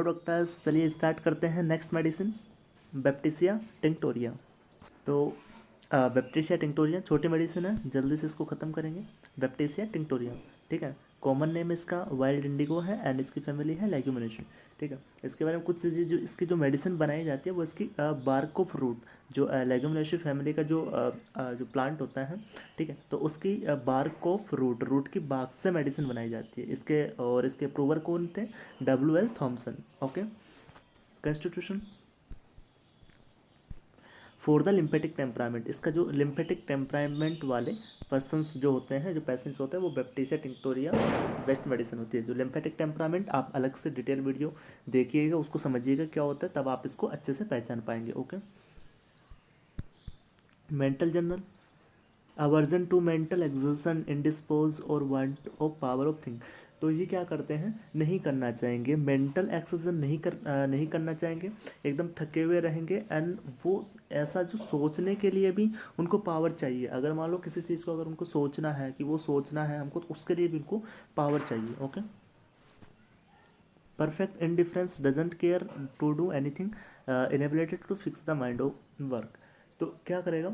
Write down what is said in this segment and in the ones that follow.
Hello doctors, चलिए start करते हैं नेक्स्ट मेडिसिन, बैप्टिसिया टिंक्टोरिया। तो बैप्टिसिया टिंक्टोरिया छोटी मेडिसिन है, जल्दी से इसको ख़त्म करेंगे। बैप्टिसिया टिंक्टोरिया, ठीक है। कॉमन नेम इसका वाइल्ड इंडिगो है एंड इसकी फैमिली है लेग्यूमिनेसी, ठीक है। इसके बारे में कुछ चीज़ें, जो इसकी जो मेडिसिन बनाई जाती है वो इसकी बार्क ऑफ रूट, जो लेग्यूमिनेसी फैमिली का जो प्लांट होता है, ठीक है, तो उसकी बार्क ऑफ रूट की बार्क से मेडिसिन बनाई जाती है इसके। और इसके अप्रूवर कौन थे? W.L. Thomson, okay. Constitution for the lymphatic temperament, इसका जो लिम्फेटिक टेम्परामेंट वाले पर्सन्स जो होते हैं, जो पेशेंट्स होते हैं, वो बैप्टिसिया टिंक्टोरिया बेस्ट मेडिसिन होती है। जो लिम्फेटिक टेम्परामेंट, आप अलग से डिटेल वीडियो देखिएगा, उसको समझिएगा क्या होता है, तब आप इसको अच्छे से पहचान पाएंगे, okay. Mental general, aversion to mental exertion, indispose और want of power of think. तो ये क्या करते हैं, नहीं करना चाहेंगे, मेंटल एक्सर्शन नहीं करना चाहेंगे, एकदम थके हुए रहेंगे। एंड वो ऐसा जो सोचने के लिए भी उनको पावर चाहिए। अगर मान लो किसी चीज़ को अगर उनको सोचना है कि वो सोचना है हमको, तो उसके लिए भी उनको पावर चाहिए, okay. Perfect indifference, doesn't care to do anything, inability to fix the mind of work. तो क्या करेगा,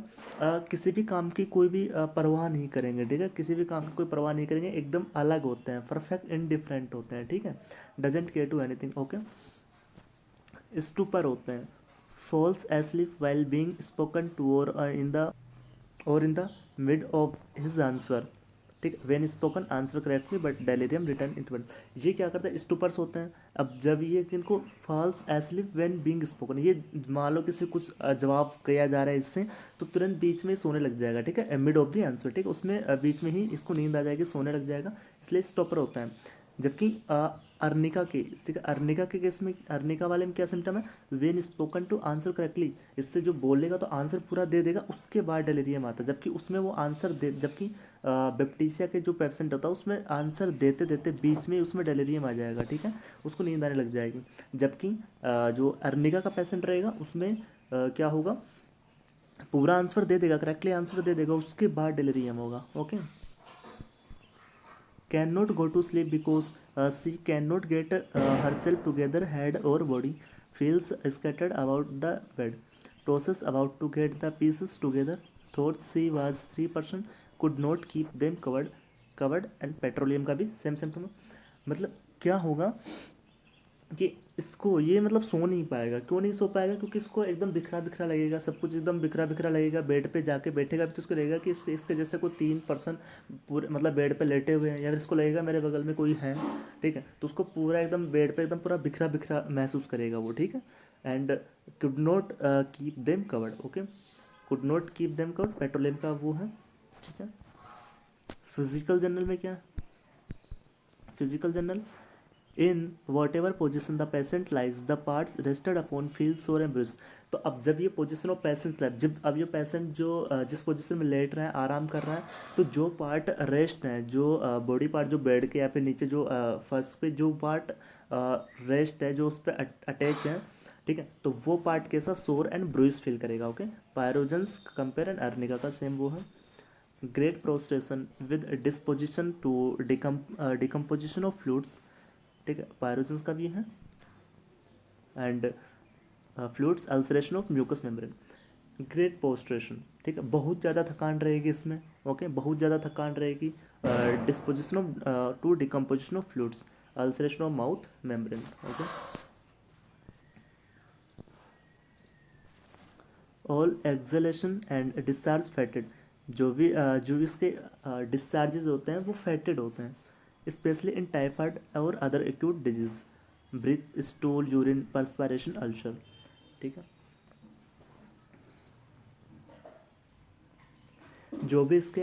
किसी भी काम की कोई भी परवाह नहीं करेंगे, ठीक है। किसी भी काम की कोई परवाह नहीं करेंगे, एकदम अलग होते हैं, परफेक्ट इंडिफरेंट होते हैं, ठीक है। Doesn't care to anything, okay. Stupor होते हैं, falls asleep while being spoken to और in the mid of his answer, ठीक। When spoken answer correctly but delirium return interval. ये क्या करते हैं, स्टूपर्स होते हैं। अब जब ये किनको falls asleep when being spoken, ये मान लो किसी कुछ जवाब किया जा रहा है इससे, तो तुरंत बीच में सोने लग जाएगा, ठीक है। मिड ऑफ द आंसर, ठीक है, उसमें बीच में ही इसको नींद आ जाएगी, सोने लग जाएगा, इसलिए स्टॉपर होता है। जबकि अर्निका के, ठीक है, अर्निका के केस में, अर्निका वाले में क्या सिम्टम है, when spoken to answer correctly, इससे जो बोलेगा तो आंसर पूरा दे देगा, उसके बाद डेलीरियम आता है। जबकि उसमें वो आंसर दे, जबकि बैप्टिसिया के जो पेशेंट होता है उसमें आंसर देते देते बीच में उसमें डेलीरियम आ जाएगा, ठीक है, उसको नींद आने लग जाएगी। जबकि जो अर्निका का पेशेंट रहेगा उसमें क्या होगा, पूरा आंसर दे देगा, करेक्टली आंसर दे देगा, उसके बाद डेलीरियम होगा, okay. cannot go to sleep because she cannot get herself together, head or body, feels scattered about the bed, tosses about to get the pieces together, thought she was 3%, could not keep them covered and petroleum का भी same symptom है। मतलब क्या होगा कि इसको ये मतलब सो नहीं पाएगा। क्यों नहीं सो पाएगा? क्योंकि इसको एकदम बिखरा बिखरा लगेगा, सब कुछ एकदम बिखरा बिखरा लगेगा। बेड पे जाके बैठेगा भी तो उसको लगेगा कि इसके जैसे कोई 3% पूरे मतलब बेड पे लेटे हुए हैं, या फिर इसको लगेगा मेरे बगल में कोई है, ठीक है, तो उसको पूरा एकदम बेड पे एकदम पूरा बिखरा बिखरा महसूस करेगा वो, ठीक है। And could not keep them covered, okay, could not keep them covered petroleum का वो है, ठीक है। फिजिकल जनरल में क्या, physical general, in what ever position the patient lies the parts rested upon feel सोर एंड ब्रूस। तो अब जब ये पोजिशन ऑफ पेशेंट लाइफ, जब अब ये पेशेंट जो जिस पोजिशन में लेट रहा है, आराम कर रहा है, तो जो पार्ट रेस्ट है, जो बॉडी पार्ट जो बेड के या फिर नीचे जो फर्श पे जो पार्ट रेस्ट है, जो उस पर अटैच है, ठीक है, तो वो पार्ट कैसा, सोर एंड ब्रूस फील करेगा, okay. Pyrogens compare and arnica का सेम वो है। Great prostration with disposition to decomposition of fluids, ठीक है, पायरोजन्स का भी है। And fluids ulceration of mucous membrane. Great prostration, ठीक है, बहुत ज़्यादा थकान रहेगी इसमें, ओके, बहुत ज़्यादा थकान रहेगी। Disposition of to decomposition of fluids, ulceration of mouth membrane, okay. All exhalation and discharge fetid, जो भी इसके डिस्चार्जेस होते हैं वो फैटेड होते हैं, स्पेशली इन टाइफाइड और other acute disease, breath, stool, urine, perspiration, ulcer, ठीक है। जो भी इसके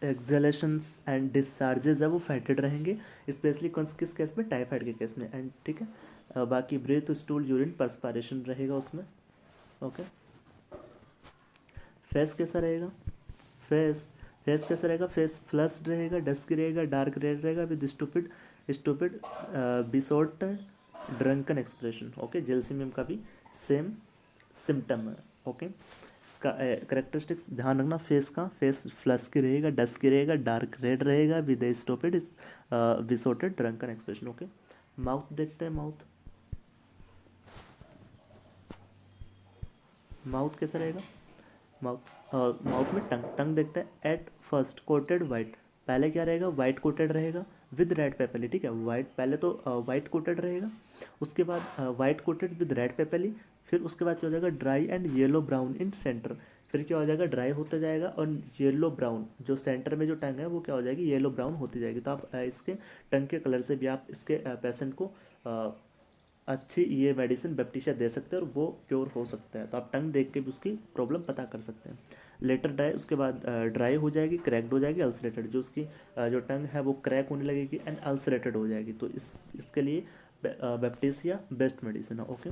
एक्सलेशंस एंड डिस्चार्जेस है वो फैटेड रहेंगे, स्पेशली किस केस में, टाइफाइड के केस में, एंड ठीक है। बाकी ब्रीथ, स्टूल, यूरिन, पर्सपायरेशन रहेगा उसमें, ओके। फेस कैसा रहेगा, फेस फेस कैसा रहेगा, फेस फ्लस्ड रहेगा, डस्की रहेगा, डार्क रेड रहेगा, with stupid stupid besot drunken expression, okay. Gelsemium का भी सेम सिम्टम है, ओके। इसका करेक्टरिस्टिक्स ध्यान रखना, फेस का, फेस फ्लस्की रहेगा, डस्की रहेगा, डार्क रेड रहेगा, with stupid besotted drunken expression, okay. Mouth देखते हैं, माउथ माउथ कैसा रहेगा, माउथ में टंग देखते हैं। एट फर्स्ट कोटेड वाइट, पहले क्या रहेगा, वाइट कोटेड रहेगा विद रेड पेपली, ठीक है। वाइट पहले तो वाइट कोटेड रहेगा, उसके बाद वाइट कोटेड विद रेड पेपली, फिर उसके बाद क्या हो जाएगा, dry and yellow brown in centre, फिर क्या हो जाएगा, ड्राई होता जाएगा और येलो ब्राउन, जो सेंटर में जो टंग है वो क्या हो जाएगी, येलो ब्राउन होती जाएगी। तो आप इसके टंग के कलर से भी आप इसके पेशेंट को अच्छी ये मेडिसिन बैप्टिशा दे सकते हैं और वो क्योर हो सकता है। तो आप टंग देख के भी उसकी प्रॉब्लम पता कर सकते हैं। लेटर ड्राई, उसके बाद ड्राई हो जाएगी, क्रैक्ड हो जाएगी, अल्सरेटेड, जो उसकी जो टंग है वो क्रैक होने लगेगी एंड अल्सरेटेड हो जाएगी। तो इसके लिए बैप्टिसिया बेस्ट मेडिसिन है। ओके,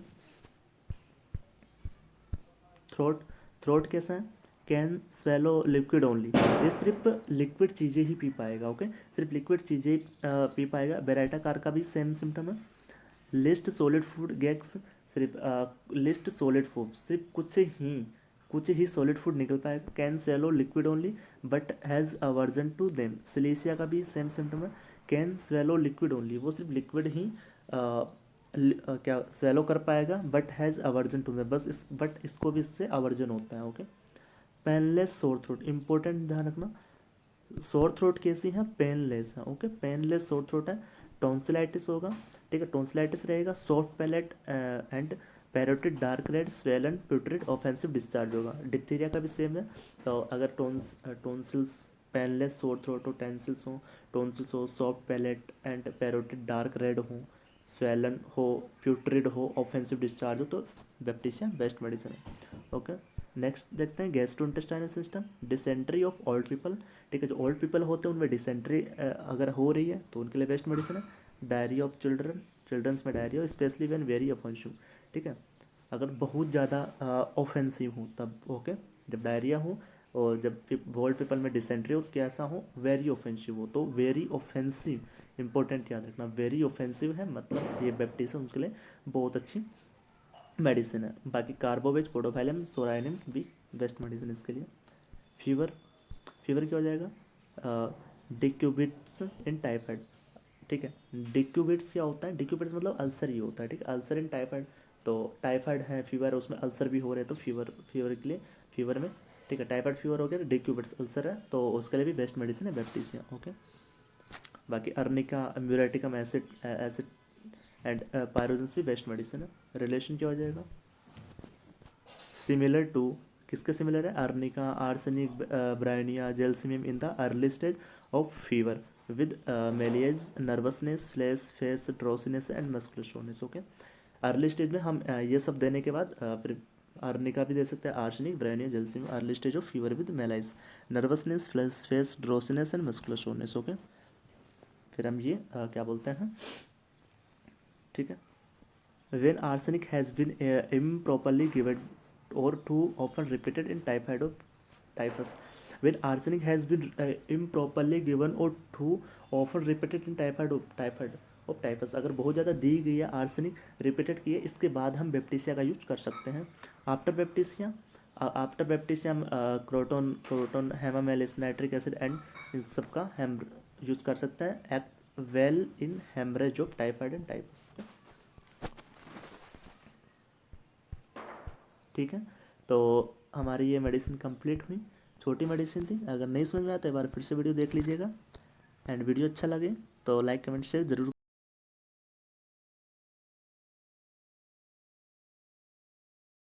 थ्रोट, थ्रोट कैसा है, कैन स्वेलो लिक्विड ओनली, ये सिर्फ लिक्विड चीज़ें ही पी पाएगा। ओके, सिर्फ लिक्विड चीज़ें पी पाएगा। बेराटा कार का भी सेम सिम्टम है। लिस्ट सॉलिड फूड गैग्स, सिर्फ लिस्ट सॉलिड फूड, सिर्फ कुछ ही सॉलिड फूड निकल पाएगा। Can swallow liquid only but has aversion to them, silicea का भी सेम सिम्टम है। कैन स्वेलो लिक्विड ओनली, वो सिर्फ लिक्विड ही क्या स्वेलो कर पाएगा, but has aversion to them, बस बट इसको भी इससे अवर्जन होता है। Okay, painless sore throat, important ध्यान रखना, सोर थ्रोट कैसी है, पेनलेस है। ओके, पेनलेस सोर थ्रोट है। टॉन्सिलाइटिस होगा, ठीक है, टॉन्सिलाइटिस रहेगा। Soft palate and parotid dark red swollen putrid offensive discharge होगा। डिप्थीरिया का भी सेम है। तो अगर टॉन्सिल्स पेनलेस सोर थ्रोट हो, टेंसिल्स हो, टॉन्सिल्स हो, soft palate and parotid dark red हो, स्वेलन हो, प्यूटरिड हो, ऑफेंसिव डिस्चार्ज हो, तो बैप्टिशिया बेस्ट मेडिसिन है। ओके, नेक्स्ट देखते हैं gastrointestinal system, dysentery of old people, ठीक है, जो ओल्ड पीपल होते हैं उनमें डिसेंट्री अगर हो रही है तो उनके लिए बेस्ट मेडिसिन है। डायरिया ऑफ चिल्ड्रंस में diarrhoea, specially when very offensive, ठीक है, अगर बहुत ज़्यादा ऑफेंसिव हो तब। ओके, जब डायरिया हो और जब ओल्ड पीपल में डिसेंट्री हो, कैसा हो, वेरी ऑफेंसिव हो, तो वेरी ऑफेंसिव इंपॉर्टेंट याद रखना, वेरी ऑफेंसिव है मतलब ये बैप्टिज्म उसके लिए बहुत अच्छी मेडिसिन है। बाकी कार्बोवेज, पोडोफाइलम, सोरानिम भी बेस्ट मेडिसिन इसके लिए। फीवर, फीवर क्या हो जाएगा, डिक्यूबिट्स इन टाइफाइड, ठीक है। डिक्यूबिट्स क्या होता है, डिक्यूबिट्स मतलब अल्सर ही होता है, ठीक है, अल्सर इन टाइफाइड। तो टाइफाइड है, फीवर है, उसमें अल्सर भी हो रहे हैं, तो फीवर के लिए, फीवर में, ठीक है, टाइफाइड फीवर हो गया, डिक्यूबिट्स अल्सर है, तो उसके लिए भी बेस्ट मेडिसिन है बैप्टिसिया। ओके, बाकी arnica, muriaticum acid and pyrogens भी बेस्ट मेडिसिन है। रिलेशन क्या हो जाएगा, सिमिलर टू, किसके सिमिलर है, arnica, arsenic, bryonia, gelsemium in the early stage of fever with malaise, nervousness, face drowsiness and muscular soreness. Okay, early stage में हम ये सब देने के बाद फिर अर्निका भी दे सकते हैं, arsenic, bryonia, gelsemium, early stage of fever with malaise, nervousness, face drowsiness and muscular soreness. Okay, फिर हम ये क्या बोलते हैं, ठीक है, when arsenic has been improperly given or too often repeated in typhoid or typhus, when arsenic has been improperly given or too often repeated in typhoid of typhus, अगर बहुत ज़्यादा दी गई है आर्सेनिक, रिपीटेड की है, इसके बाद हम बैप्टिसिया का यूज कर सकते हैं। आफ्टर बैप्टिसिया हम croton hamamelis, nitric acid and इन सब का हम यूज कर सकते हैं, act well in haemorrhage of typhoid and typhus. ठीक है, तो हमारी ये मेडिसिन कंप्लीट हुई, छोटी मेडिसिन थी। अगर नहीं समझ में आया तो एक बार फिर से वीडियो देख लीजिएगा, एंड वीडियो अच्छा लगे तो लाइक कमेंट शेयर ज़रूर